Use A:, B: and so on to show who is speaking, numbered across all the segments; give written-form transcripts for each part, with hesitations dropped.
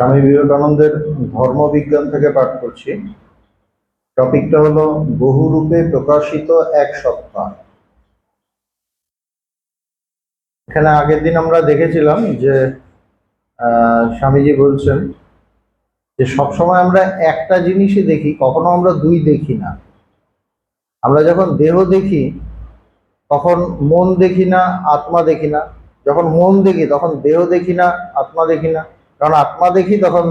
A: স্বামী বিবেকানন্দের ধর্মবিজ্ঞান থেকে পাঠ করছি। টপিকটা হলো বহুরূপে প্রকাশিত এক সত্তা। এখানে আগের দিন আমরা দেখেছিলাম যে স্বামীজি বলছেন যে সবসময় আমরা একটা জিনিসই দেখি, কখনো আমরা দুই দেখি না। আমরা যখন দেহ দেখি তখন মন দেখি না, আত্মা দেখি না। যখন মন দেখি তখন দেহ দেখি না, আত্মা দেখি না। কারণ আত্মা দেখি তখন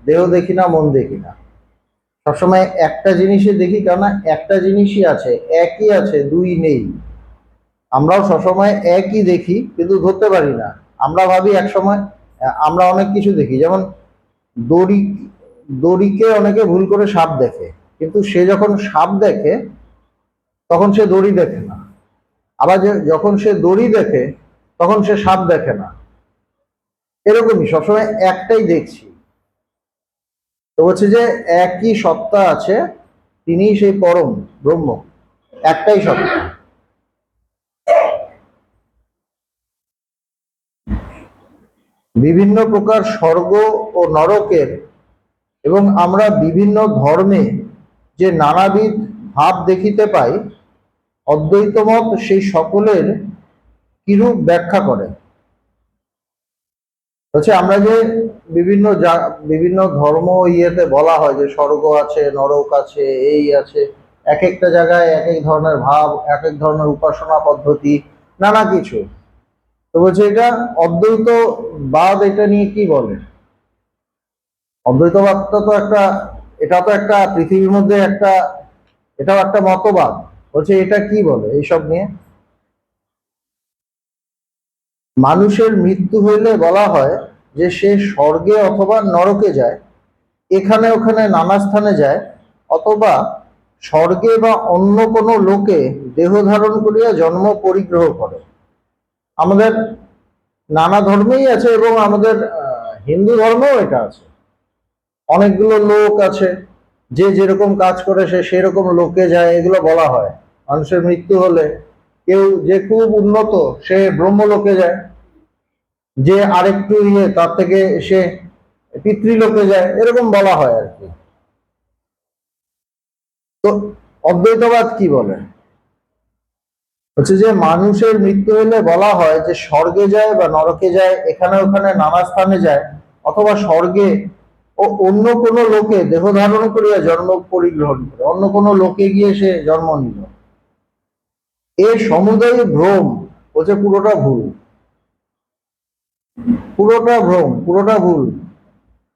A: দেহ দেখি না, মন দেখি না। সবসময় একটা জিনিসই দেখি, কেননা একটা জিনিসই আছে, একই আছে, দুই নেই। আমরাও সবসময় একই দেখি, কিন্তু ধরতে পারি না। আমরা ভাবি এক সময় আমরা অনেক কিছু দেখি, যেমন দড়ি, দড়িকে অনেকে ভুল করে সাপ দেখে, কিন্তু সে যখন সাপ দেখে তখন সে দড়ি দেখে না। আবার যখন সে দড়ি দেখে তখন সে সাপ দেখে না। এরকমই সবসময় একটাই দেখছি। তো হচ্ছে যে একই সত্তা আছে, তিনি সেই পরম ব্রহ্ম, একটাই সত্তা। বিভিন্ন প্রকার স্বর্গ ও নরকের এবং আমরা বিভিন্ন ধর্মে যে নানাবিধ ভাব দেখিতে পাই, অদ্বৈতমত সেই সকলের কিরূপ ব্যাখ্যা করে। হচ্ছে আমরা যে বিভিন্ন বিভিন্ন ধর্ম ইয়েতে বলা হয় যে স্বর্গ আছে, নরক আছে, এই আছে, এক একটা জায়গায় এক এক ধরনের ভাব, এক এক ধরনের উপাসনা পদ্ধতি, নানা কিছু। তো বলছে এটা অদ্বৈতবাদ এটা নিয়ে কি বলে। অদ্বৈতবাদটা তো একটা, এটা তো একটা পৃথিবীর মধ্যে একটা, এটাও একটা মতবাদ। বলছে এটা কি বলে এইসব নিয়ে। মানুষের মৃত্যু হইলে বলা হয় যে সে স্বর্গে অথবা নরকে যায়, এখানে ওখানে নানা স্থানে যায়, অথবা স্বর্গে বা অন্য কোনো লোকে দেহ ধারণ করিয়া জন্ম পরিগ্রহ করে। আমাদের নানা ধর্মেই আছে, এবং আমাদের হিন্দু ধর্মেও এটা আছে। অনেকগুলো লোক আছে, যে যেরকম কাজ করে সে সেরকম লোকে যায়, এগুলো বলা হয়। মানুষের মৃত্যু হলে কেউ যে খুব উন্নত সে ব্রহ্মলোকে যায়, যে আরেকটু ইয়ে তার থেকে সে পিতৃলোকে যায়, এরকম বলা হয় আর কি। তো অদ্বৈতবাদ কি বলে, হচ্ছে যে মানুষের মৃত্যু হলে বলা হয় যে স্বর্গে যায় বা নরকে যায়, এখানে ওখানে নানা স্থানে যায়, অথবা স্বর্গে ও অন্য কোনো লোকে দেহ ধারণ করিয়া জন্ম পরিগ্রহণ করে, অন্য কোনো লোকে গিয়ে সে জন্ম নিল। এ সমুদয় ভ্রম, বলছে পুরোটা ভুল, পুরোটা ভ্রম, পুরোটা ভুল।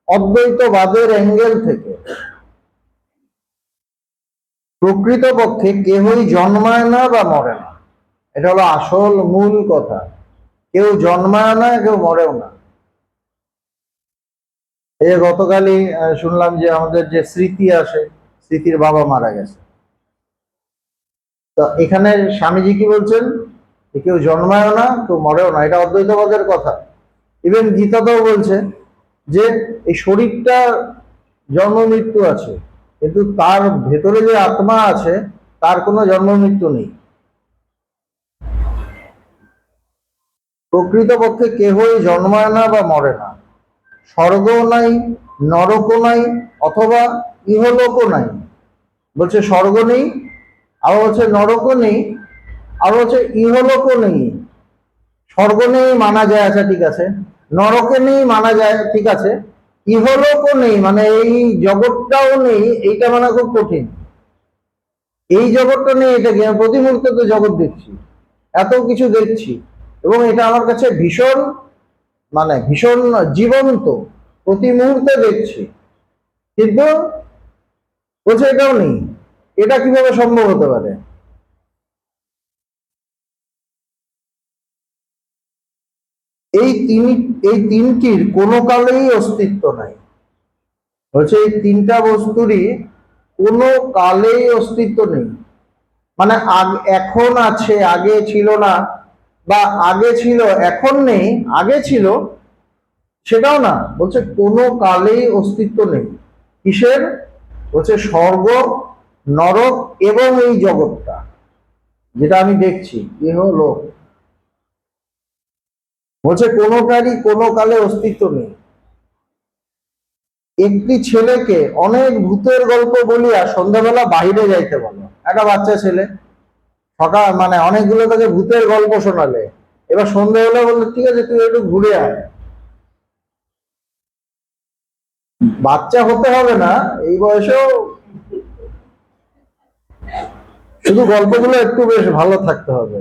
A: অদ্বৈতবাদের অ্যাঙ্গেল থেকে প্রকৃতপক্ষে কেহই জন্মায় না বা মরে না। এটা হলো আসল মূল কথা। কেউ জন্মায় না, কেউ মরেও না। এই যে গতকালই শুনলাম যে আমাদের যে স্মৃতি আসে, স্মৃতির বাবা মারা গেছে। তো এখানে স্বামীজি কি বলছেন, কেউ জন্মায়ও না, কেউ মরেও না, এটা অদ্বৈতবাদের কথা। ইভেন গীতাতেও বলছে যে এই শরীরটা জন্ম মৃত্যু আছে, কিন্তু তার ভেতরে যে আত্মা আছে তার কোনো জন্ম মৃত্যু নেই। প্রকৃতপক্ষে কেহই জন্মায় না বা মরে না। স্বর্গও নাই, নরকও নাই, অথবা ইহলোকও নাই। বলছে স্বর্গ নেই, আবার হচ্ছে নরকও নেই, আর হচ্ছে ইহলোকও নেই। স্বর্গ নেই মানা যায়, আচ্ছা ঠিক আছে। নরকে নেই মানা যায়, ঠিক আছে। ইহলোকও নেই, মানে এই জগৎটাও নেই, এইটা মানা খুব কঠিন। এই জগৎটা নেই, এটা কি প্রতি মুহূর্তে তো জগৎ দেখছি, এত কিছু দেখছি, এবং এটা আমার কাছে ভীষণ, মানে ভীষণ জীবন্ত, প্রতি মুহূর্তে দেখছি, কিন্তু বলছে এটাও নেই। এটা কিভাবে সম্ভব হতে পারে। এই তিনটির কোনো কালেই অস্তিত্ব নাই। বলছে এই তিনটা বস্তুরই কোনো কালেই অস্তিত্ব নেই। মানে এখন আছে, আগে ছিল না, বা আগে ছিল এখন নেই, আগে ছিল, সেটাও না। বলছে কোনো কালেই অস্তিত্ব নেই। কিসের? বলছে স্বর্গ, নরক এবং এই জগৎটা যেটা আমি দেখছি, ইহলোক। বলছে কোনোটারই কোনো কালে অস্তিত্ব নেই। একটি ছেলেকে অনেক ভূতের গল্প বলিয়া সন্ধ্যাবেলা বাহিরে যাইতে বলো। একটা বাচ্চা ছেলে সকাল মানে অনেকগুলো তাকে ভূতের গল্প শোনালে, এবার সন্ধ্যাবেলা বললো ঠিক আছে তুই একটু ঘুরে আয়। বাচ্চা হতে হবে না এই বয়সেও, শুধু গল্পগুলো একটু বেশ ভালো থাকতে হবে।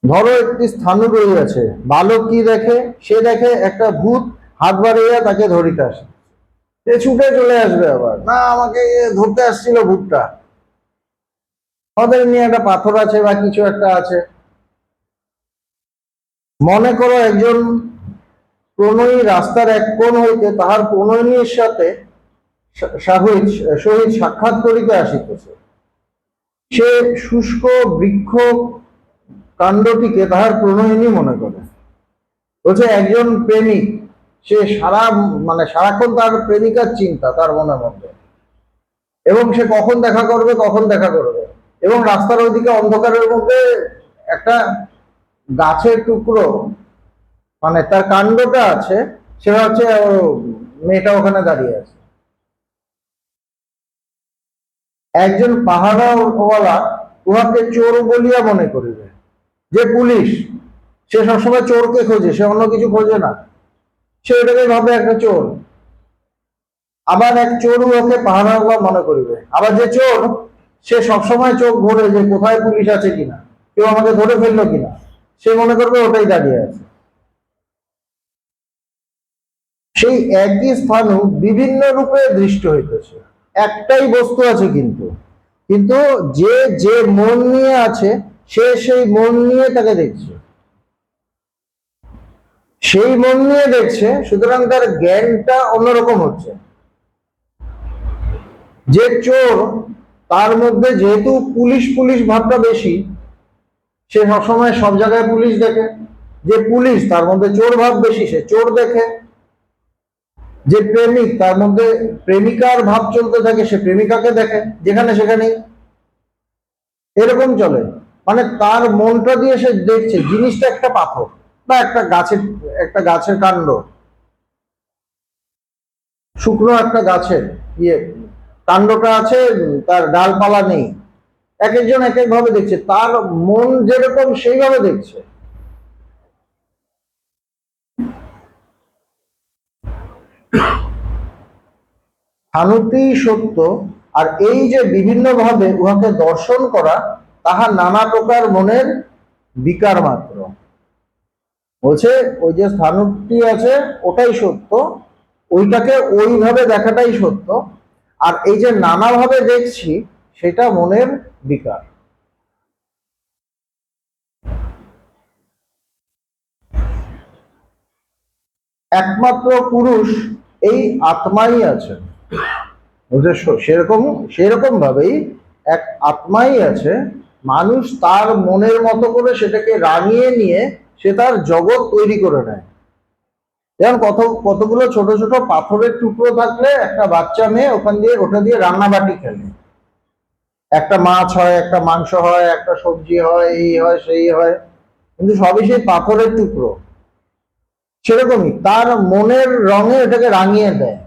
A: ধরো একটি স্থানু রইয়াছে, বালক কি দেখে? সে দেখে একটা ভূত হাত বাড়িয়ে তাকে ধরিতে আসে। সে ছুটে চলে আসবে, আবার না আমাকে ধরতে আসছিল ভূতটা, আমাদের নিয়ে একটা পাথর আছে বা কিছু একটা আছে। মনে করো একজন প্রণয়ী রাস্তার এক কোণ হইতে তাহার প্রণয়িনীর সাথে সহিত সাক্ষাৎ করিতে আসিতেছে। সে শুষ্ক বৃক্ষ কাণ্ডটিকে তাহার প্রণয়িনী মনে করে। বলছে একজন প্রেমিক, সে সারাক্ষণ তার প্রেমিকার চিন্তা তার মনের মধ্যে, এবং সে কখন দেখা করবে কখন দেখা করবে। এবং রাস্তার ওইদিকে অন্ধকারের মধ্যে একটা গাছের টুকরো, মানে তার কাণ্ডটা আছে, সে হচ্ছে মেয়েটা ওখানে দাঁড়িয়ে আছে। একজন পাহারাওয়ালা উহাকে চোর বলিয়া মনে করিবে। যে পুলিশ, সে সবসময় চোরকে খোঁজে, সে অন্য কিছু খোঁজে না, সে এটাকে ভাবে একটা চোর। আবার এক চোর উহাকে পাহারাওয়ালা মনে করিবে। আবার যে চোর, সে সবসময় চোখ ঘোরে যে কোথায় পুলিশ আছে কিনা, কেউ আমাকে ধরে ফেললো কিনা, সে মনে করবে ওটাই দাঁড়িয়ে আছে। সেই একই স্থানও বিভিন্ন রূপে দৃষ্ট হইতেছে। একটাই বস্তু আছে, কিন্তু কিন্তু যে যে মন নিয়ে আছে, সে সেই মন নিয়ে তাকে দেখছে, সেই মন নিয়ে দেখছে, সুতরাং তার জ্ঞানটা অন্যরকম হচ্ছে। যে চোর, তার মধ্যে যেহেতু পুলিশ পুলিশ ভাবটা বেশি, সে সবসময় সব জায়গায় পুলিশ দেখে। যে পুলিশ, তার মধ্যে চোর ভাব বেশি, সে চোর দেখে। যে প্রেমিক, তার মধ্যে প্রেমিকার ভাব চলতে থাকে, সে প্রেমিকাকে দেখে যেখানে সেখানেই। এরকম চলে, মানে তার মনটা দিয়ে সে দেখছে জিনিসটা একটা পাথর বা একটা গাছের কাণ্ড, শুকনো একটা গাছের ইয়ে কাণ্ডটা আছে, তার ডালপালা নেই। এক একজন এক এক ভাবে দেখছে, তার মন যেরকম সেইভাবে দেখছে। স্থানটি সত্য, আর এই যে বিভিন্ন ভাবে উহাকে দর্শন করা, তাহা নানা প্রকার মনের বিকার মাত্র। বলছে ওই যে স্থানটি আছে ওটাই সত্য, ওইটাকে ওইভাবে দেখাটাই সত্য, আর এই যে নানাভাবে দেখছি সেটা মনের বিকার। একমাত্র পুরুষ এই আত্মাই আছেন। সেরকম সেরকম ভাবেই এক আত্মাই আছে। মানুষ তার মনের মতো করে সেটাকে রাঙিয়ে নিয়ে সে তার জগৎ তৈরি করে নেয়। যেমন কতগুলো ছোট ছোট পাথরের টুকরো থাকলে একটা বাচ্চা মেয়ে ওটা দিয়ে রান্নাবাটি খেলে, একটা মাছ হয়, একটা মাংস হয়, একটা সবজি হয়, এই হয় সেই হয়, কিন্তু সবই সেই পাথরের টুকরো। সেরকমই তার মনের রঙে এটাকে রাঙিয়ে দেয়।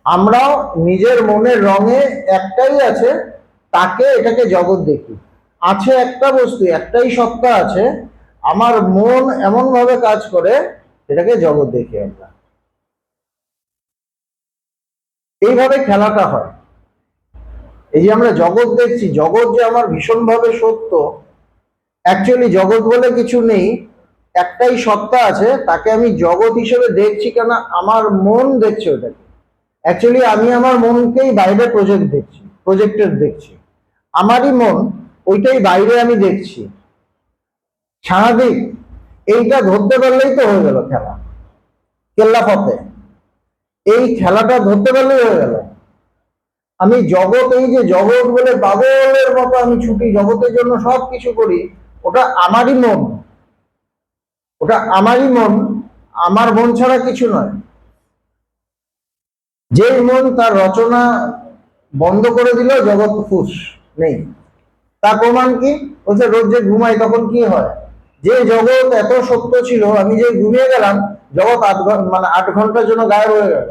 A: আমরাও নিজের মনের রঙে একটাই আছে, তাকে এটাকে জগৎ দেখি। আছে একটা বস্তু, একটাই সত্তা আছে, আমার মন এমন ভাবে কাজ করে এটাকে জগৎ দেখি আমরা। এইভাবে খেলাটা হয়। এই যে আমরা জগৎ দেখছি, জগৎ যে আমার ভীষণভাবে সত্য, অ্যাকচুয়ালি জগৎ বলে কিছু নেই, একটাই সত্তা আছে, তাকে আমি জগৎ হিসেবে দেখছি কেন? আমার মন দেখছে ওটাকে। অ্যাকচুয়ালি আমি আমার মনকেই বাইরে প্রজেক্টেড দেখছি। আমারই মন, ওইটাই বাইরে আমি দেখছি। স্বাভাবিক, এইটা ধরতে পারলেই তো হয়ে গেল খেলা, কেল্লা ফতে। এই খেলাটা ধরতে পারলেই হয়ে গেল। আমি জগৎ, এই যে জগৎ বলে পাগলের মতো আমি ছুটি, জগতের জন্য সব কিছু করি, ওটা আমারই মন, ওটা আমারই মন, আমার মন ছাড়া কিছু নয়। যে মন তার রচনা বন্ধ করে দিল, জগৎ ফুস নেই। তার প্রমাণ কি? বলছে রোজ যে ঘুমাই তখন কি হয়? যে জগৎ এত সত্য ছিল, আমি যে ঘুমিয়ে গেলাম, জগৎ 8 ঘন্টা মানে 8 ঘন্টার জন্য গায়েব হয়ে গেল,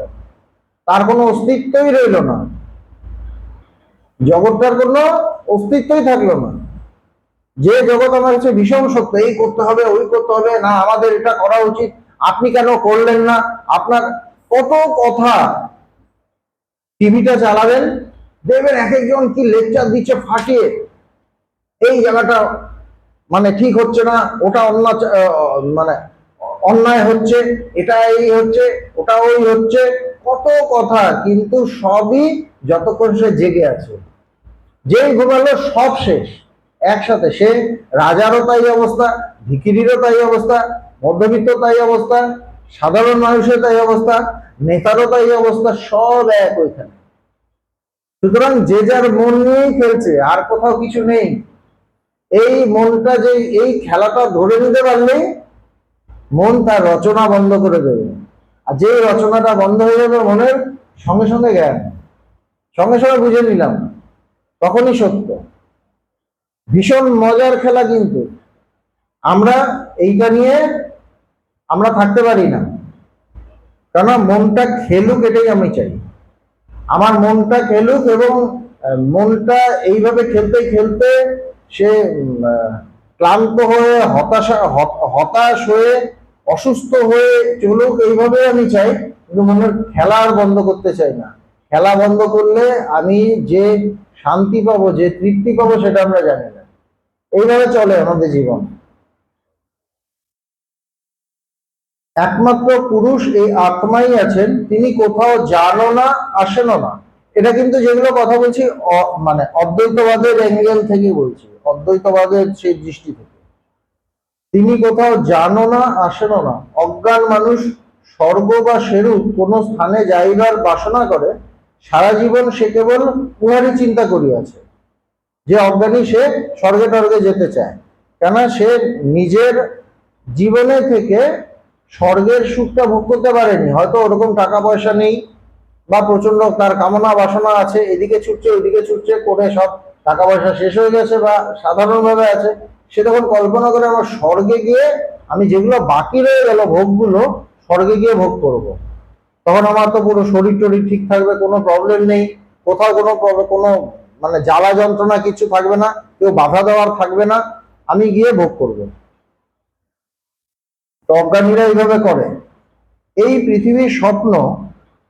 A: তার কোনো অস্তিত্বই রইল না, জগৎটার কোনো অস্তিত্বই থাকলো না। যে জগৎ আমার কাছে ভীষণ সত্য, এই করতে হবে ওই করতে হবে, না আমাদের এটা করা উচিত, আপনি কেন করলেন না, আপনার কত কথা। টিভিটা চালাবেন, দেখবেন এক একজন কি লেকচার দিচ্ছে ফাটিয়ে, এই জায়গাটা মানে ঠিক হচ্ছে না, ওটা মানে অন্যায় হচ্ছে, এটা এই হচ্ছে, ওটা ওই হচ্ছে, কত কথা, কিন্তু সবই যতক্ষণ সে জেগে আছে। যেই ঘুমালো সব শেষ একসাথে। সে রাজারও তাই অবস্থা, ভিখিরিরও তাই অবস্থা, মধ্যবিত্ত তাই অবস্থা, সাধারণ মানুষের তাই অবস্থা, নেতারও তাই অবস্থা, সব এক ওইখানে। সুতরাং যে যার মন নিয়েই খেলছে, আর কোথাও কিছু নেই। এই মনটা যে এই খেলাটা ধরে নিতে পারলেই মন তার রচনা বন্ধ করে দেবে। আর যে রচনাটা বন্ধ হয়ে যাবে মনের, সঙ্গে সঙ্গে জ্ঞান, সঙ্গে সঙ্গে বুঝে নিলাম, তখনই সত্য। ভীষণ মজার খেলা, কিন্তু আমরা এইটা নিয়ে আমরা থাকতে পারি না, কেননা মনটা খেলুক, এটাই আমি চাই। আমার মনটা খেলুক, এবং মনটা এইভাবে খেলতে খেলতে সে ক্লান্ত হয়ে হতাশ হয়ে অসুস্থ হয়ে চলুক, এইভাবে আমি চাই। কিন্তু মনের খেলা আর বন্ধ করতে চাই না। খেলা বন্ধ করলে আমি যে শান্তি পাবো, যে তৃপ্তি পাবো, সেটা আমরা জানি না। এইভাবে চলে আমাদের জীবন। একমাত্র পুরুষ এই আত্মাই আছেন, তিনি কোথাও যানও না, আসেনও না। এটা কিন্তু যেগুলো কথা বলছি মানে অদ্বৈতবাদের অ্যাঙ্গেল থেকে বলছি, অদ্বৈতবাদের সেই দৃষ্টি থেকে। তিনি কোথাও যানও না, আসেনও না। অজ্ঞান মানুষ স্বর্গ বা সেরূপ কোন স্থানে যাইবার বাসনা করে, সারা জীবন সে কেবল উহারই চিন্তা করিয়াছে। যে অজ্ঞানী, সে স্বর্গে টর্গে যেতে চায়, কেননা সে নিজের জীবনে থেকে স্বর্গের সুখটা ভোগ করতে পারেনি। হয়তো ওরকম টাকা পয়সা নেই, বা প্রচন্ড তার কামনা বাসনা আছে, এদিকে ছুটছে ওইদিকে ছুটছে করে সব টাকা পয়সা শেষ হয়ে গেছে, বা সাধারণভাবে আছে। সে তখন কল্পনা করে আমার স্বর্গে গিয়ে আমি যেগুলো বাকি রয়ে গেল ভোগগুলো, স্বর্গে গিয়ে ভোগ করব। তখন আমার তো পুরো শরীর টরীর ঠিক থাকবে, কোনো প্রবলেম নেই, কোথাও কোনো মানে জ্বালা যন্ত্রণা কিছু থাকবে না, কেউ বাধা দেওয়ার থাকবে না, আমি গিয়ে ভোগ করব। তো অজ্ঞানীরা এইভাবে করে। এই পৃথিবীর স্বপ্ন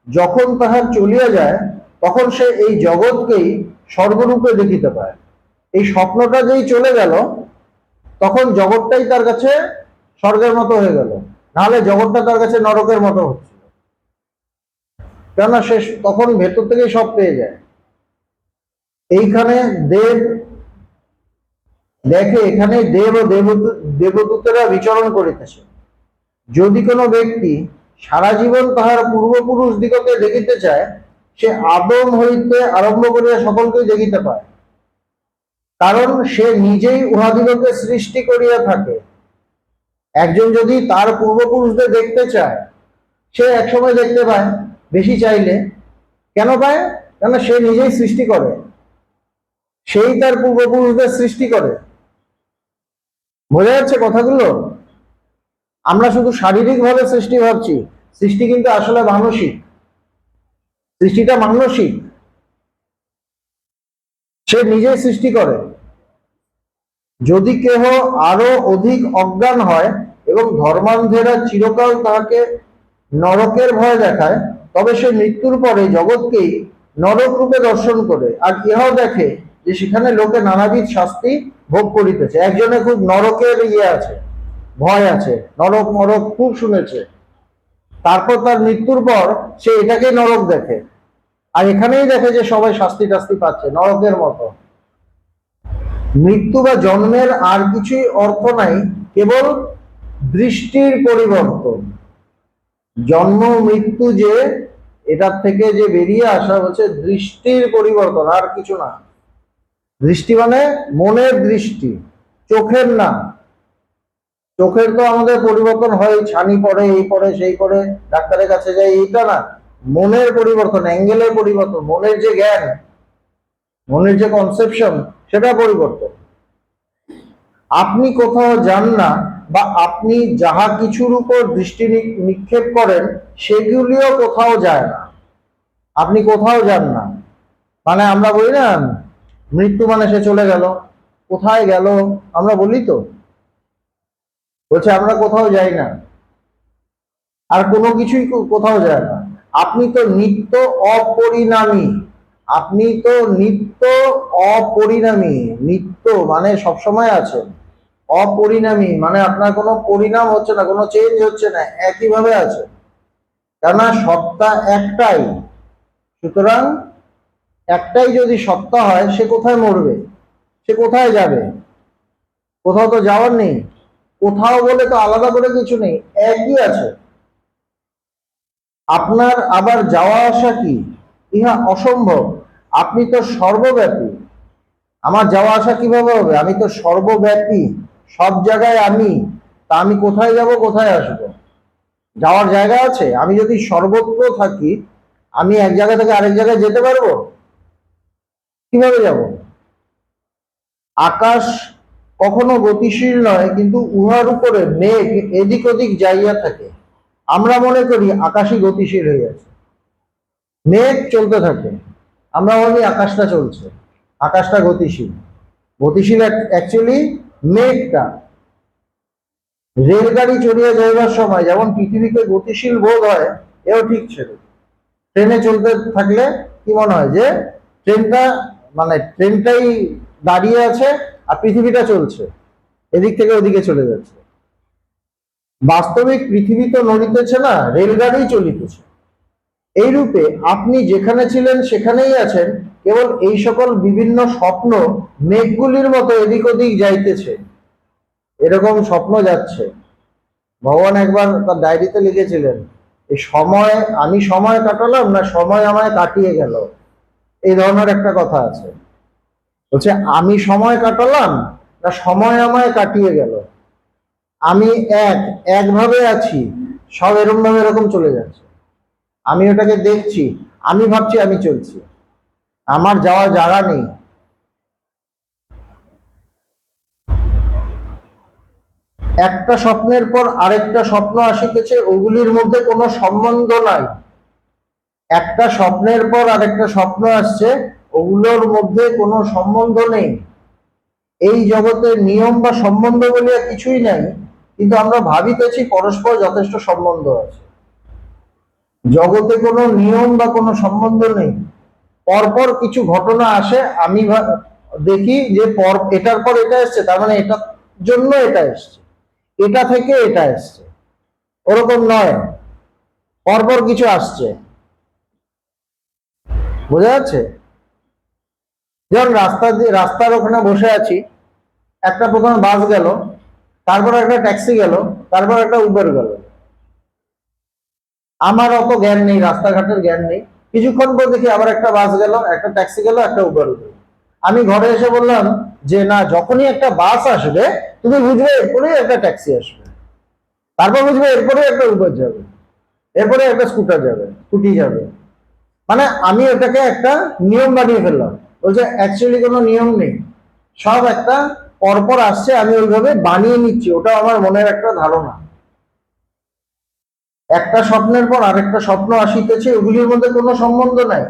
A: যখন তাহার চলিয়া যায়, তখন সে এই জগৎকেই স্বর্গরূপে দেখিতে পায়। এই স্বপ্নটা যেই চলে গেল, তখন জগৎটাই তার কাছে স্বর্গের মতো হয়ে গেল, নাহলে জগৎটা তার কাছে নরকের মতো হচ্ছিল। কেননা সে তখন ভেতর থেকেই সব পেয়ে যায়। এইখানে দেব দেখে, এখানে দেব ও দেবদূতেরা বিচরণ করিতেছে। যদি কোনো ব্যক্তি সারা জীবন তাহার পূর্বপুরুষ দিগকে দেখিতে চায়, সে আদম হইতে আরম্ভ করিয়া সকলকেই দেখিতে পায়, কারণ সে নিজেই উহাদিগকে সৃষ্টি করিয়া থাকে। একজন যদি তার পূর্বপুরুষদের দেখতে চায়, সে একসময় দেখতে পায়, বেশি চাইলে। কেন পায়? কেন সে নিজেই সৃষ্টি করে, সেই তার পূর্বপুরুষদের সৃষ্টি করে। বোঝা যাচ্ছে কথাগুলো? আমরা শুধু শারীরিক ভাবে সৃষ্টি ভাবছি, সৃষ্টি কিন্তু আসলে মানসিক। সৃষ্টিটা মানসিক, সে নিজেই সৃষ্টি করে। যদি কেহ আরো অধিক অজ্ঞান হয় এবং ধর্মান্ধেরা চিরকাল তাহাকে নরকের ভয় দেখায়, তবে সে মৃত্যুর পরে জগৎকেই নরক রূপে দর্শন করে, আর ইহাও দেখে যে সেখানে লোকে নানাবিধ শাস্তি ভোগ করিতেছে। একজনে খুব নরকের আছে, ভয় আছে, নরক মরক খুব শুনেছে, তারপর তার মৃত্যুর পর সে এটাকেই নরক দেখে, আর এখানেই দেখে যে সবাই শাস্তি টাস্তি পাচ্ছে নরকের মতো। মৃত্যু বা জন্মের আর কিছুই অর্থ নাই, কেবল দৃষ্টির পরিবর্তন। জন্ম মৃত্যু যে এটার থেকে যে বেরিয়ে আসা হচ্ছে দৃষ্টির পরিবর্তন, আর কিছু না। দৃষ্টি মানে মনের দৃষ্টি, চোখের না। চোখের তো আমাদের পরিবর্তন হয়, ছানি পড়ে, এই পড়ে সেই পড়ে, ডাক্তারের কাছে যাই, এইটা না। মনের পরিবর্তন, অ্যাঙ্গেলের পরিবর্তন, মনের যে জ্ঞান, মনের যে কনসেপশন, সেটা পরিবর্তন। আপনি কোথাও যান না, বা আপনি যাহা কিছুর উপর দৃষ্টি নিক্ষেপ করেন সেগুলিও কোথাও যায় না। আপনি কোথাও যান না, মানে আমরা বলি না মৃত্যু মানে সে চলে গেল, কোথায় গেল আমরা বলি তো, বলছে আমরা কোথাও যাই না, আর কোনো কিছুই কোথাও যায় না। আপনি তো নিত্য অপরিণামী, আপনি তো নিত্য অপরিণামী। নিত্য মানে সবসময় আছেন, অপরিণামী মানে আপনার কোনো পরিণাম হচ্ছে না, কোনো চেঞ্জ হচ্ছে না, একইভাবে আছে। কেননা সত্তা একটাই, সুতরাং একটাই যদি সত্তা হয় সে কোথায় মরবে, সে কোথায় যাবে? কোথাও তো যাওয়ার নেই, কোথাও বলে তো আলাদা করে কিছু নেই, একই আছে। আপনার আবার যাওয়া আসা কি? ইহা অসম্ভব। আপনি তো সর্বব্যাপী, আমার যাওয়া আসা কিভাবে হবে? আমি তো সর্বব্যাপী, সব জায়গায় আমি, তা আমি কোথায় যাব, কোথায় আসব? যাওয়ার জায়গা আছে? আমি যদি সর্বত্র থাকি, আমি এক জায়গা থেকে আরেক জায়গায় যেতে পারবো? কিভাবে যাব? আকাশ কখনো গতিশীল নয়, কিন্তু উহার উপরে মেঘ এদিক ওদিক যাইয়া থাকে। আমরা মনে করি আকাশই গতিশীল হয়ে আছে, মেঘ চলতে থাকে, আমরা ভাবি আকাশটা চলছে, আকাশটা গতিশীল। গতিশীল অ্যাকচুয়ালি মেঘটা। রেলগাড়ি চড়িয়ে যাইবার সময় যেমন পৃথিবীকে গতিশীল বোধ হয়, এও ঠিক ছিল। ট্রেনে চলতে থাকলে কি মনে হয় যে ট্রেনটা, মানে ট্রেনটাই দাঁড়িয়ে আছে আর পৃথিবীটা চলছে, এদিক থেকে ওদিকে চলে যাচ্ছে। বাস্তবিক পৃথিবী তো নড়িতেছে না, রেলগাড়ি চলিতেছে। এইরূপে আপনি যেখানে ছিলেন সেখানেই আছেন, কেবল এই সকল বিভিন্ন স্বপ্ন মেঘগুলির মতো এদিক ওদিক যাইতেছে। এরকম স্বপ্ন যাচ্ছে। ভগবান একবার তার ডায়েরিতে লিখেছিলেন, এই সময়, আমি সময় কাটালাম না সময় আমায় কাটিয়ে গেল, এই ধরনের একটা কথা আছে। বলছে আমি সময় কাটালাম না সময় আমায় কাটিয়ে গেল। আমি একভাবে আছি, সব এরকম ভাবে এরকম চলে যাচ্ছে, আমি ওটাকে দেখছি, আমি ভাবছি আমি চলছি, আমার যাওয়া জায়গা নেই। একটা স্বপ্নের পর আরেকটা স্বপ্ন আসিতেছে, ওগুলির মধ্যে কোনো সম্বন্ধ নাই। একটা স্বপ্নের পর আরেকটা স্বপ্ন আসছে, ওগুলোর মধ্যে কোনো সম্বন্ধ নেই। এই জগতের নিয়ম বা সম্বন্ধ বলিয়া কিছুই নাই, কিন্তু আমরা ভাবিতেছি পরস্পর যথেষ্ট সম্বন্ধ আছে। জগতে কোনো নিয়ম বা কোনো সম্বন্ধ নেই। পরপর কিছু ঘটনা আসে, আমি দেখি যে এটার পর এটা এসছে, তার মানে এটার জন্য এটা এসছে, এটা থেকে এটা এসছে, ওরকম নয়। পরপর কিছু আসছে, বোঝা যাচ্ছে? যেমন রাস্তার ওখানে বসে আছি, একটা প্রথমে বাস গেল, তারপর একটা ট্যাক্সি গেল, তারপর একটা উবের গেল। আমার অত জ্ঞান নেই, রাস্তাঘাটের জ্ঞান নেই। কিছুক্ষণ পর দেখি আবার একটা বাস গেল, একটা ট্যাক্সি গেল, একটা উবের গেল। আমি ঘরে এসে বললাম যে না, যখনই একটা বাস আসবে তুমি বুঝবে এরপরেই একটা ট্যাক্সি আসবে, তারপর বুঝবে এরপরে একটা উবের যাবে, এরপরে একটা স্কুটি যাবে। মানে আমি ওটাকে একটা নিয়ম বানিয়ে ফেললাম। বলছে অ্যাকচুয়ালি কোনো নিয়ম নেই, সব একটা পরপর আসছে, আমি ওইভাবে বানিয়ে নিচ্ছি, ওটা আমার মনের একটা ধারণা। একটা স্বপ্নের পর আরেকটা স্বপ্ন আসিতেছে, ওগুলির মধ্যে কোনো সম্বন্ধ নাই।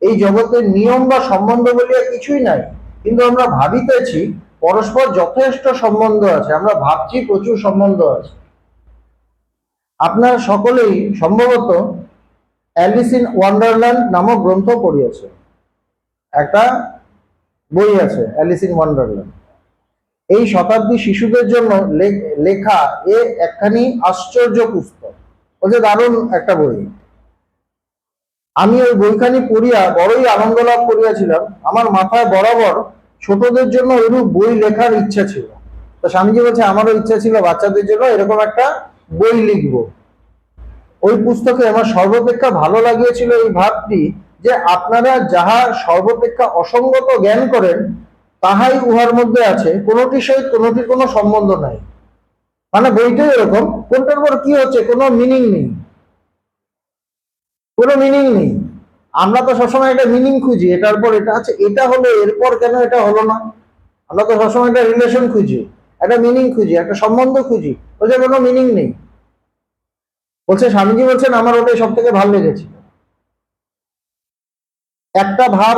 A: এই জগতের নিয়ম বা সম্বন্ধ বলিয়া কিছুই নাই, কিন্তু আমরা ভাবিতেছি পরস্পর যথেষ্ট সম্বন্ধ আছে, আমরা ভাবছি প্রচুর সম্বন্ধ আছে। আপনারা সকলেই সম্ভবত অ্যালিস ইন ওয়ান্ডারল্যান্ড নামক গ্রন্থ পড়িয়েছে। একটা বই আছে অ্যালিস ইন ওয়ান্ডারল্যান্ড, এই শতাব্দী শিশুদের জন্য লেখা এ একখানি আশ্চর্য পুস্তক। বলছে দারুণ একটা বই। আমি ওই বইখানি পড়িয়া বড়ই আনন্দ লাভ করিয়াছিলাম। আমার মাথায় বরাবর ছোটদের জন্য ওইরূপ বই লেখার ইচ্ছা ছিল। তো স্বামীজি বলছে আমারও ইচ্ছা ছিল বাচ্চাদের জন্য এরকম একটা বই লিখবো। ওই পুস্তকে আমার সর্বাপেক্ষা ভালো লাগিয়েছিল এই ভাবটি যে আপনারা যাহা সর্বাপেক্ষা অসঙ্গত জ্ঞান করেন তাহাই উহার মধ্যে আছে, কোনোটির সহিত কোনোটির কোনো সম্বন্ধ নাই। মানে বইটাই এরকম, কোনটার পর কি হচ্ছে কোনো মিনিং নেই, কোনো মিনিং নেই। আমরা তো সবসময় একটা মিনিং খুঁজি, এটার পর এটা আছে, এটা হলো এরপর কেন এটা হলো না, আমরা তো সবসময় একটা রিলেশন খুঁজি। একটা মিনিং খুঁজি, একটা সম্বন্ধ খুঁজি। বলছে কোনো মিনিং নেই। বলছে স্বামীজি বলছেন আমার ওটাই সব থেকে ভালো লেগেছিল। একটা ভাব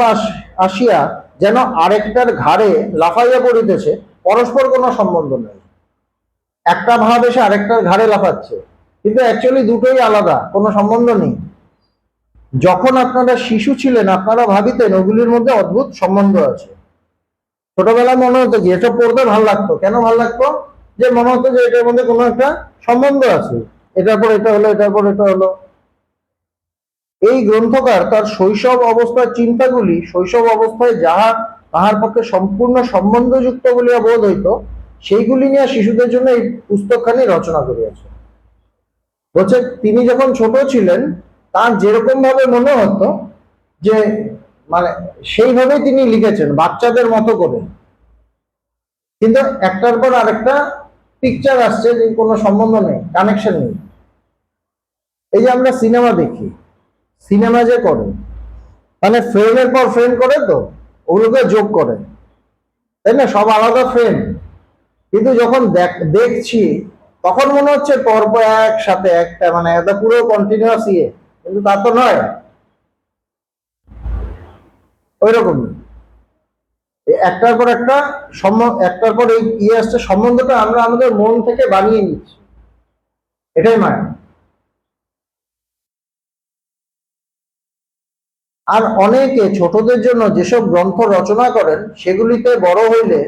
A: আসিয়া যেন আরেকটার ঘাড়ে লাফাইয়া পড়িতেছে, পরস্পর কোনো সম্বন্ধ নেই। একটা ভাব এসে আরেকটার ঘাড়ে লাফাচ্ছে, কিন্তু অ্যাকচুয়ালি দুটোই আলাদা, কোনো সম্বন্ধ নেই। যখন আপনারা শিশু ছিলেন আপনারা ভাবিতেন ওগুলির মধ্যে অদ্ভুত সম্বন্ধ আছে। ছোটবেলায় মনে হতো কি এটা পড়তে ভালো লাগতো, কেন ভালো লাগতো? যে মনে হতো যে এটার মধ্যে কোনো একটা সম্বন্ধ আছে, এটার পর এটা হলো, এটার পর এটা হলো। এই গ্রন্থকার তার শৈশব অবস্থার চিন্তাগুলি শৈশব অবস্থায় যাহা তাহার পক্ষে সম্পূর্ণ সম্বন্ধযুক্ত বলিয়া বোধ হইত, সেইগুলি নিয়ে শিশুদের জন্য এই পুস্তকখানি রচনা করিয়াছে। বলছে তিনি যখন ছোট ছিলেন তার যেরকম ভাবে মনে হতো যে মানে সেইভাবেই তিনি লিখেছেন বাচ্চাদের মতো করে, কিন্তু একটার পর আরেকটা পিকচার আসছে যে কোনো সম্বন্ধ নেই, কানেকশন নেই। এই যে আমরা সিনেমা দেখি, সিনেমা যে করে মানে ফ্রেমের পর ফ্রেম করে, তো ওগুলোকে যোগ করে, তাই না? সব আলাদা ফ্রেম, কিন্তু যখন দেখছি তখন মনে হচ্ছে পরপর একসাথে একটা, মানে এটা পুরো কন্টিনিউয়াস ইয়ে, কিন্তু তা তো নয়। ওই রকম একটার পর একটা একটার পর এই ইয়ে আসছে, সম্বন্ধটা আমরা আমাদের মন থেকে বানিয়ে নিচ্ছি, এটাই মায়া। আর অনেকে ছোটদের জন্য যেসব গ্রন্থ রচনা করেন সেগুলিতে বড় হইলে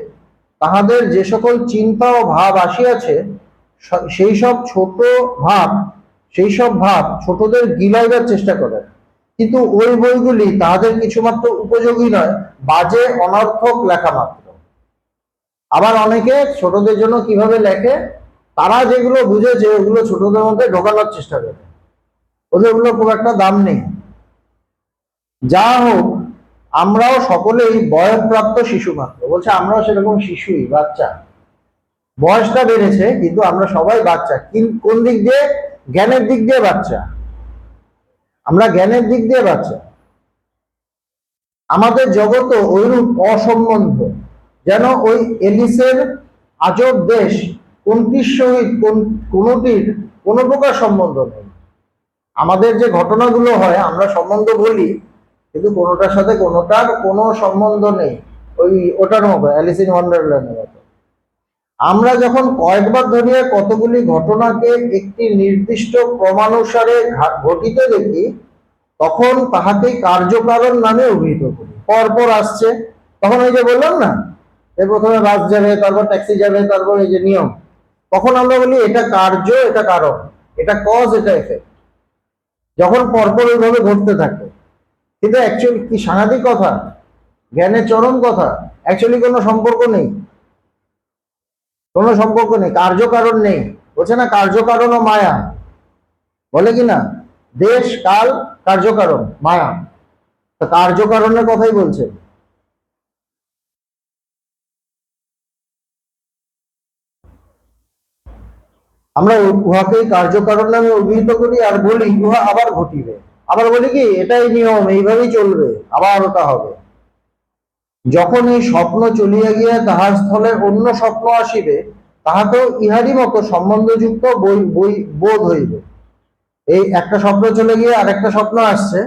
A: তাহাদের যে সকল চিন্তা ও ভাব আসিয়াছে সেই সব ভাব সেই সব ভাব ছোটদের গিলাইবার চেষ্টা করেন, কিন্তু ওই বইগুলি তাহাদের কিছুমাত্র উপযোগী নয়, বাজে অনর্থক লেখা মাত্র। আবার অনেকে ছোটদের জন্য কিভাবে লেখে, তারা যেগুলো বুঝেছে ওগুলো ছোটদের মধ্যে ঢোকানোর চেষ্টা করে, ওগুলো খুব একটা দাম নেই। যা হোক, আমরাও সকলেই বয়ঃপ্রাপ্ত শিশু মাত্র। বলছে আমরাও সেরকম শিশুই, বাচ্চা। বয়সটা বেড়েছে কিন্তু আমরা সবাই বাচ্চা। কোন দিক দিয়ে? জ্ঞানের দিক দিয়ে বাচ্চা। আমরা জ্ঞানের দিক দিয়ে বাচ্চা। আমাদের জগৎ ওইরূপ অসম্বন্ধ, যেন ওই এলিসের আজব দেশ কোনটির সহিত কোনটির কোনো প্রকার সম্বন্ধ নেই। আমাদের যে ঘটনাগুলো হয় আমরা সম্বন্ধ বলি, কিন্তু কোনোটার সাথে কোনোটার কোনো সম্বন্ধ নেই। ওই ওটার মতো, অ্যালিস ইন ওয়ান্ডারল্যান্ডের মতো। আমরা যখন কয়েকবার ধরিয়া কতগুলি ঘটনাকে একটি নির্দিষ্ট ক্রমানুসারে ঘটিতে দেখি তখন তাহাকে কার্যকারণ নামে অভিহিত করি। পরপর আসছে, তখন ওই যে বললাম না, প্রথমে বাস যাবে, তারপর ট্যাক্সি যাবে, তারপর এই যে নিয়ম, তখন আমরা বলি এটা কার্য, এটা কারণ, এটা কজ, এটা এফেক্ট, যখন পরপর ওইভাবে ঘটতে থাকে। কিন্তু অ্যাকচুয়ালি কি সাংঘাতিক কথা, জ্ঞানের চরম কথা, অ্যাকচুয়ালি কোনো সম্পর্ক নেই, কোনো সম্পর্ক নেই, কার্যকারণ নেই। বলছে না কার্যকারণ ও মায়া, বলে কি না, দেশ কাল কার্যকারণ মায়া, কার্যকারণের কথাই বলছে। আমরা উহাকেই কার্যকারণ নামে অভিহিত করি আর বলি উহা আবার ঘটিবে, আবার বলি কি এটাই নিয়ম, এইভাবেই চলবে, আবার ওটা হবে। যখন এই স্বপ্ন চলিয়া গিয়া তাহার স্থলে অন্য স্বপ্ন আসিবে তাহাকেও ইহারই মতো সম্বন্ধযুক্ত বোধ হইবে। এই একটা স্বপ্ন চলে গিয়ে আরেকটা স্বপ্ন আসছে,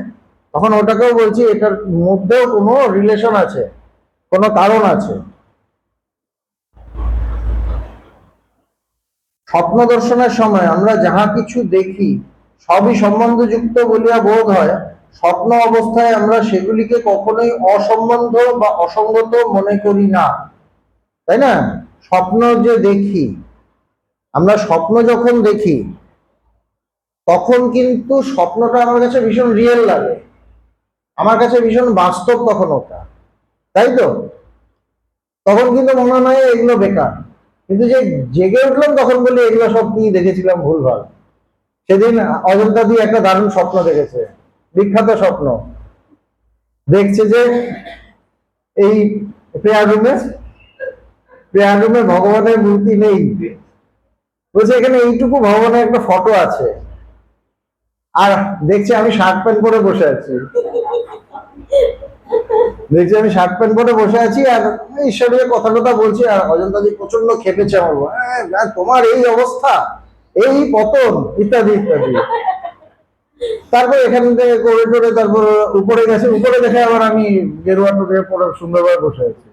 A: তখন ওটাকেও বলছি এটার মধ্যেও কোনো রিলেশন আছে, কোনো কারণ আছে। স্বপ্ন দর্শনের সময় আমরা যাহা কিছু দেখি সবই সম্বন্ধযুক্ত বলিয়া বোধ হয়, স্বপ্ন অবস্থায় আমরা সেগুলিকে কখনোই অসম্বন্ধ বা অসঙ্গত মনে করি না, তাই না? স্বপ্ন যে দেখি আমরা, স্বপ্ন যখন দেখি তখন কিন্তু স্বপ্নটা আমার কাছে ভীষণ রিয়েল লাগে, আমার কাছে ভীষণ বাস্তব তখন ওটা, তাই তো? তখন কিন্তু মনে নয় এগুলো বেকার, কিন্তু যে জেগে উঠলাম তখন বলি এগুলো সব কি দেখেছিলাম ভুলভাল। সেদিন অজন্তা দিয়ে একটা দারুণ স্বপ্ন দেখেছে, বিখ্যাত স্বপ্ন। দেখছে যে এই প্রেয়ার রুমে ভগবানের মূর্তি নেই, বলছে এখানে এইটুকু ভগবানের একটা ফটো আছে, আর দেখছি আমি শার্ট প্যান্ট পরে বসে আছি। দেখছি আমি শার্ট প্যান্ট পরে বসে আছি আর ঈশ্বরের কথা টথা বলছি, আর অজন্তাজি প্রচন্ড খেপেছে আমার উপর। তোমার এই অবস্থা, এই পতন, ইত্যাদি ইত্যাদি। তারপর এখান থেকে করে টোরে তারপর উপরে গেছে, উপরে দেখে আবার আমি গেরুয়া টোরে পরে সুন্দরভাবে বসে আছি।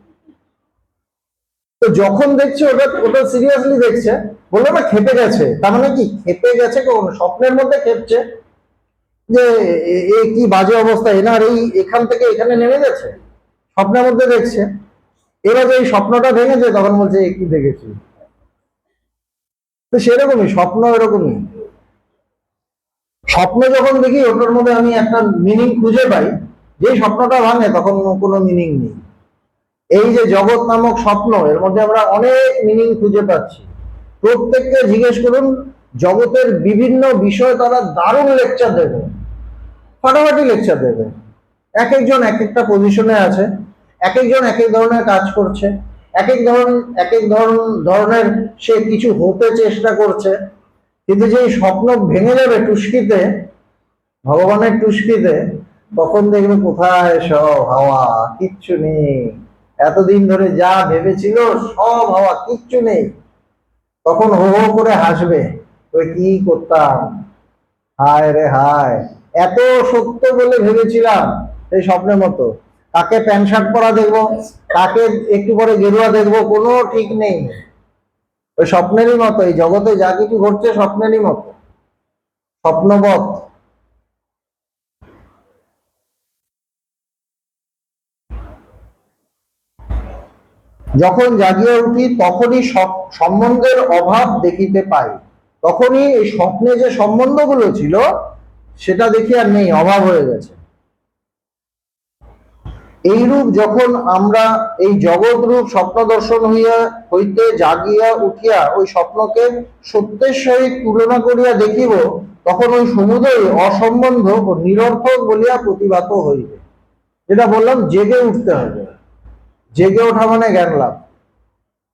A: তো যখন দেখছে ওটা ওটা সিরিয়াসলি দেখছে, বললো না খেপে গেছে, তার মানে কি খেপে গেছে কখনো স্বপ্নের মধ্যে খেপছে যে এ কি বাজে অবস্থা, এনার এই এখান থেকে এখানে নেমে গেছে, স্বপ্নের মধ্যে দেখছে। এবার এই স্বপ্নটা ভেঙেছে তখন বলছে এ কি দেখেছি। তো সেরকমই স্বপ্ন, এরকমই স্বপ্ন যখন দেখি ওটার মধ্যে আমি একটা মিনিং খুঁজে পাই, যেই স্বপ্নটা ভাঙে তখন কোনো মিনিং নেই। এই যে জগৎ নামক স্বপ্ন, এর মধ্যে আমরা অনেক মিনিং খুঁজে পাচ্ছি। প্রত্যেককে জিজ্ঞেস করুন, জগতের বিভিন্ন বিষয় তারা দারুণ লেকচার দেবে, ফাটাফাটি লেকচার দেবে। এক একজন এক একটা পজিশনে আছে, এক একজন এক এক ধরনের কাজ করছে, এক এক ধরনের সে কিছু হতে চেষ্টা করছে। কিন্তু যে স্বপ্ন ভেঙে যাবে টুস্কিতে, ভগবানের টুস্কিতে, তখন দেখবে কোথায় সব হাওয়া, কিচ্ছু নেই। এতদিন ধরে যা ভেবেছিল সব হাওয়া, কিচ্ছু নেই। তখন হো হো করে হাসবে, ওই কি করতাম, হায় রে হায়, এত সত্য বলে ভেবেছিলাম সেই স্বপ্নের মতো। কাকে প্যান্ট শার্ট পরা দেখবো, কাকে একটু পরে গেরুয়া দেখবো, কোনো ঠিক নেই। ওই স্বপ্নেরই মতো, এই জগতে যা কিছু ঘটছে স্বপ্নেরই মতো, স্বপ্নবৎ। যখন জাগিয়া উঠি তখনই সম্বন্ধের অভাব দেখিতে পাই। তখনই এই স্বপ্নে যে সম্বন্ধগুলো ছিল সেটা দেখি আর নেই, অভাব হয়ে গেছে। এইরূপ যখন আমরা এই জগৎ রূপ স্বপ্ন দর্শন হইতে জাগিয়া উঠিয়া ওই স্বপ্নকে সত্যের সহিত তুলনা করিয়া দেখিব, তখন ওই সমুদয় অসম্বন্ধ ও নিরর্থক বলিয়া প্রতিভাত হইবে। যেটা বললাম, জেগে উঠতে হবে। জেগে ওঠা মানে জ্ঞান লাভ,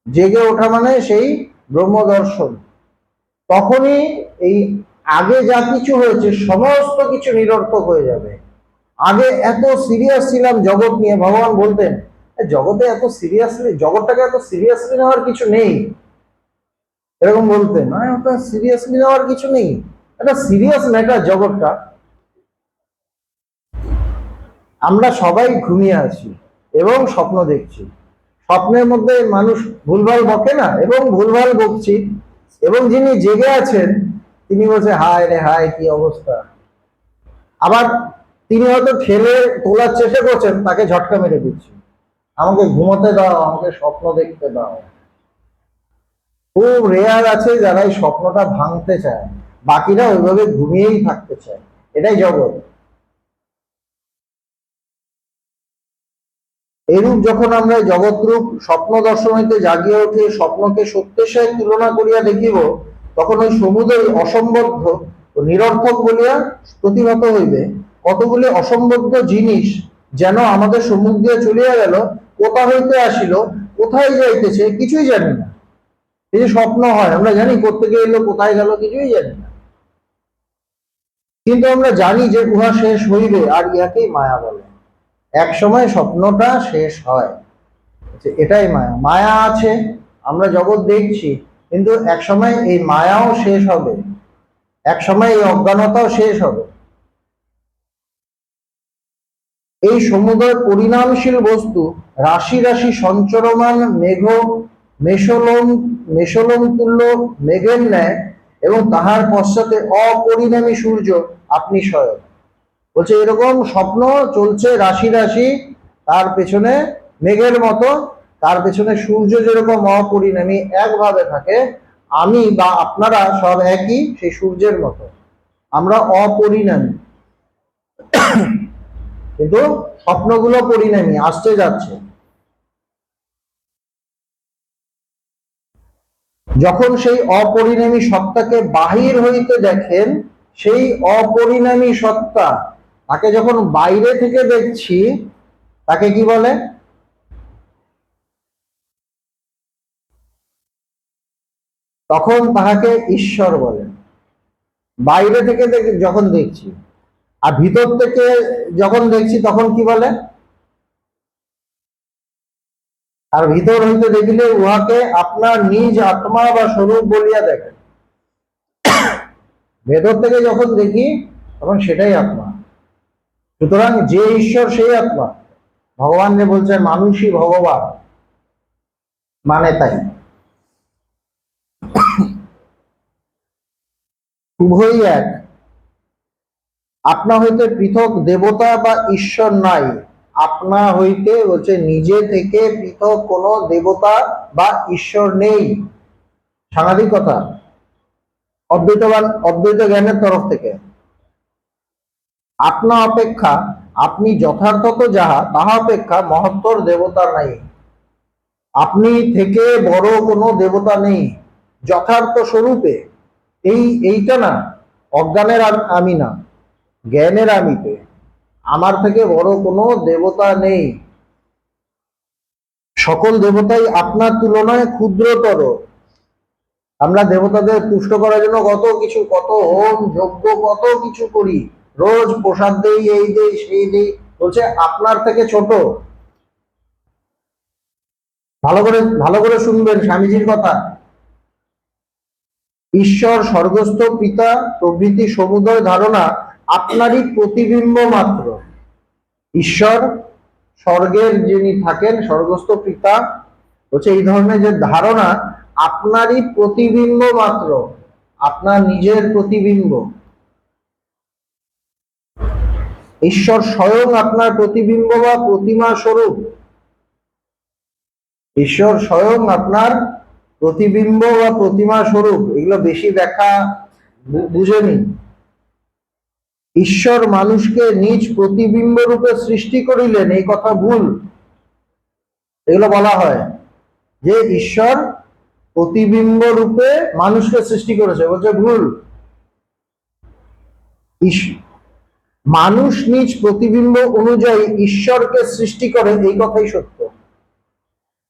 A: জেগে ওঠা মানে সেই ব্রহ্ম দর্শন। তখনই এই আগে যা কিছু হয়েছে সমস্ত কিছু নিরর্থক হয়ে যাবে। আগে এত সিরিয়াস ছিলাম জগৎ নিয়ে, ভগবান বলতেন জগতে এত সিরিয়াসলি, জগৎটাকে এত সিরিয়াসলি নেওয়ার কিছু নেই, এরকম বলতেন। মানে ওটা সিরিয়াসলি নেওয়ার কিছু নেই, এটা সিরিয়াস ম্যাটার জগৎটা। আমরা সবাই ঘুমিয়ে আছি এবং স্বপ্ন দেখছি। স্বপ্নের মধ্যে মানুষ ভুলভাল বকে না, এবং ভুলভাল বকছি, এবং যিনি জেগে আছেন তিনি বলছে হায় রে হায় কি অবস্থা। আবার তিনি হয়তো ঠেলে তোলার চেষ্টা করছেন, তাকে ঝটকা মেরে দিচ্ছি, আমাকে ঘুমোতে দাও, আমাকে স্বপ্ন দেখতে দাও। খুব রেয়ার আছে যারা এই স্বপ্নটা ভাঙতে চায়, বাকিরা ওইভাবে ঘুমিয়েই থাকতে চায়। এটাই জগৎ। এরূপ যখন আমরা জগৎরূপ স্বপ্ন দর্শন হইতে জাগিয়ে উঠে স্বপ্নকে সত্যের সহিত তুলনা করিয়া দেখিব, তখন ওই সমুদয় অসম্বদ্ধ ও নিরর্থক বলিয়া প্রতিভাত হইবে। কতগুলি অসম্বদ্ধ জিনিস যেন আমাদের সম্মুখ দিয়ে চলিয়া গেল, কোথা হইতে আসিল, কোথায় যাইতেছে কিছুই জানি না। এই যে স্বপ্ন হয়, আমরা জানি কোত্থেকে এলো, কোথায় গেল, কিছুই জানি না। কিন্তু আমরা জানি যে উহা শেষ হইবে, আর ইহাকেই মায়া বলে। এক সময় স্বপ্নটা শেষ হয়, এটাই মায়া। মায়া আছে, আমরা জগৎ দেখছি, কিন্তু এক সময় এই মায়াও শেষ হবে, এক সময় এই অজ্ঞানতাও শেষ হবে। এই সমুদয় পরিণামশীল বস্তু রাশি রাশি সঞ্চরমান মেঘ মেষলম তুল্য মেঘের ন্যায়, এবং তাহার পশ্চাতে অপরিণামী সূর্য আপনি স্বয়ং। বলছে এরকম স্বপ্ন চলছে রাশি রাশি, তার পেছনে মেঘের মতো, তার পেছনে সূর্য যেরকম অপরিণামী একভাবে থাকে, আমি বা আপনারা সব একই সেই সূর্যের মতো, আমরা অপরিণামী। কিন্তু স্বপ্নগুলো পরিণামী, আসছে যাচ্ছে। যখন সেই অপরিণামী সত্তাকে বাহির হইতে দেখেন, সেই অপরিণামী সত্তা, তাকে যখন বাইরে থেকে দেখছি, তাকে কি বলে? তখন তাহাকে ঈশ্বর বলে। বাইরে থেকে যখন দেখছি, আর ভিতর থেকে যখন দেখছি তখন কি বলে? আর ভিতর হইতে দেখিলে উহাকে আপনার নিজ আত্মা বা স্বরূপ বলিয়া দেখেন। ভেতর থেকে যখন দেখি তখন সেটাই আত্মা। সুতরাং যে ঈশ্বর সেই আত্মা। ভগবান যে বলছেন মানুষই ভগবান, মানে তাই উভয়ই এক। আপনা হইতে পৃথক দেবতা বা ঈশ্বর নাই। আপনা হইতে বলছে নিজে থেকে পৃথক কোনো দেবতা বা ঈশ্বর নেই। সাংঘাতিক কথা, অদ্বৈত জ্ঞানের তরফ থেকে। আপনা অপেক্ষা আপনি যথার্থত যাহা, তাহা অপেক্ষা মহত্তর দেবতা নাই। আপনি থেকে বড় কোনো দেবতা নেই যথার্থ স্বরূপে। এইটা না, অজ্ঞানের আমি না, জ্ঞানের আমিতে। আমার থেকে বড় কোনো দেবতা নেই। সকল দেবতাই আপনার তুলনায় ক্ষুদ্রতর। আমরা দেবতাদের তুষ্ট করার জন্য কত হোম যজ্ঞ কত কিছু করি, রোজ প্রসাদ দেই, এই দেই সেই দেই, বলছে আপনার থেকে ছোট। ভালো করে শুনবেন স্বামীজির কথা। ঈশ্বর, স্বর্গস্থ পিতা প্রভৃতি সমুদয় ধারণা আপনারই প্রতিবিম্ব মাত্র। ঈশ্বর, স্বর্গের যিনি থাকেন, স্বর্গস্থ পিতা, হচ্ছে এই ধরনের যে ধারণা আপনারই প্রতিবিম্ব মাত্র, আপনার নিজের প্রতিবিম্ব। ঈশ্বর স্বয়ং আপনার প্রতিবিম্ব বা প্রতিমা স্বরূপ। ঈশ্বর স্বয়ং আপনার প্রতিবিম্ব বা প্রতিমা স্বরূপ। এগুলো বেশি ব্যাখ্যা বুঝেনি। ঈশ্বর মানুষকে নিজ প্রতিবিম্ব রূপে সৃষ্টি করিলেন, এই কথা ভুল। এগুলো বলা হয় যে ঈশ্বর প্রতিবিম্ব রূপে মানুষকে সৃষ্টি করেছে, বলছে ভুল। মানুষ নিজ প্রতিবিম্ব অনুযায়ী ঈশ্বরকে সৃষ্টি করে, এই কথাই সত্য।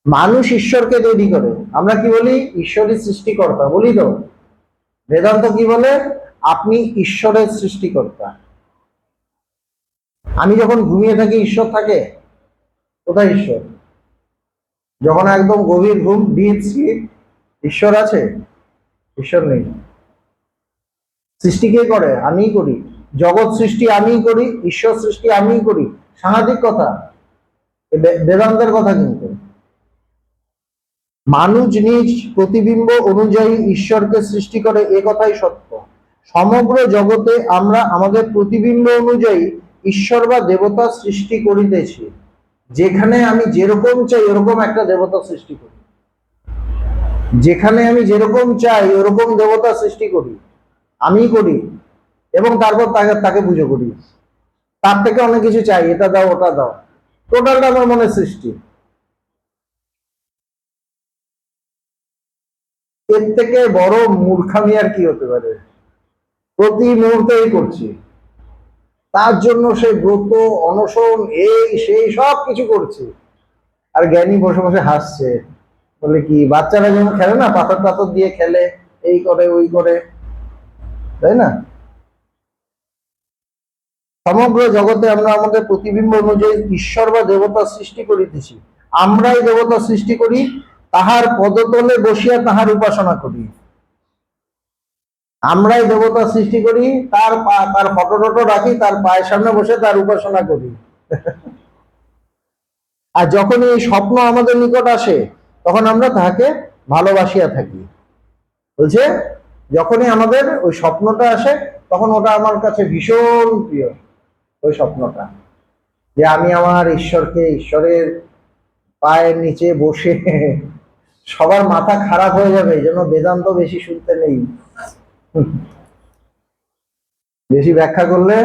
A: মানুষ ঈশ্বরকে তৈরি করে। আমরা কি বলি? ঈশ্বরই সৃষ্টিকর্তা বলি তো। বেদান্ত কি বলে? আপনি ঈশ্বরের সৃষ্টিকর্তা। আমি যখন ঘুমিয়ে থাকি ঈশ্বর থাকে? কোথায় ঈশ্বর? যখন একদম গভীর ঘুম, ডিপ স্লিপ, ঈশ্বর আছে? ঈশ্বর নেই। সৃষ্টি কে করে? আমিই করি। জগৎ সৃষ্টি আমিই করি, ঈশ্বর সৃষ্টি আমিই করি। সাংঘাতিক কথা, বেদান্তের কথা। কিন্তু মানুষ নিজ প্রতিবিম্ব অনুযায়ী ঈশ্বরকে সৃষ্টি করে, এ কথাই সত্য। সমগ্র জগতে আমরা আমাদের প্রতিবিম্ব অনুযায়ী ঈশ্বর বা দেবতা সৃষ্টি করিতেছি। যেখানে আমি যেরকম চাই ওরকম একটা দেবতা সৃষ্টি করি, যেখানে আমি যেরকম চাই ওরকম দেবতা সৃষ্টি করি, আমি করি, এবং তারপর তাকে পুজো করি। তার থেকে অনেক কিছু চাই, এটা দাও ওটা দাও, টোটালটা আমার মনের সৃষ্টি। এর থেকে বড় মূর্খামি আর কি হতে পারে? প্রতি মুহূর্তেই করছি, তার জন্য সে ব্রত, অনশন, এই সেই সব কিছু করছে, আর জ্ঞানী বসে বসে হাসছে। বলে কি, বাচ্চারা যেমন খেলে না, পাথর টাথর দিয়ে খেলে, এই করে ওই করে, তাই না? সমগ্র জগতে আমরা আমাদের প্রতিবিম্ব অনুযায়ী ঈশ্বর বা দেবতা সৃষ্টি করিতেছি। আমরাই দেবতা সৃষ্টি করি, তাহার পদতলে বসিয়া তাহার উপাসনা করি। আমরাই দেবতা সৃষ্টি করি, তার ফটো টটো রাখি, তার পায়ের সামনে বসে তার উপাসনা করি। আর যখন এই স্বপ্ন আমাদের নিকট আসে তখন আমরা তাহাকে ভালোবাসিয়া থাকি। বলছে যখনই আমাদের ওই স্বপ্নটা আসে তখন ওটা আমার কাছে ভীষণ প্রিয়। ওই স্বপ্নটা যে আমি আমার ঈশ্বরকে, ঈশ্বরের পায়ের নিচে বসে, সবার মাথা খারাপ হয়ে যাবে, যেন বেদান্ত বেশি শুনতে নেই, বেশি ব্যাখ্যা করলে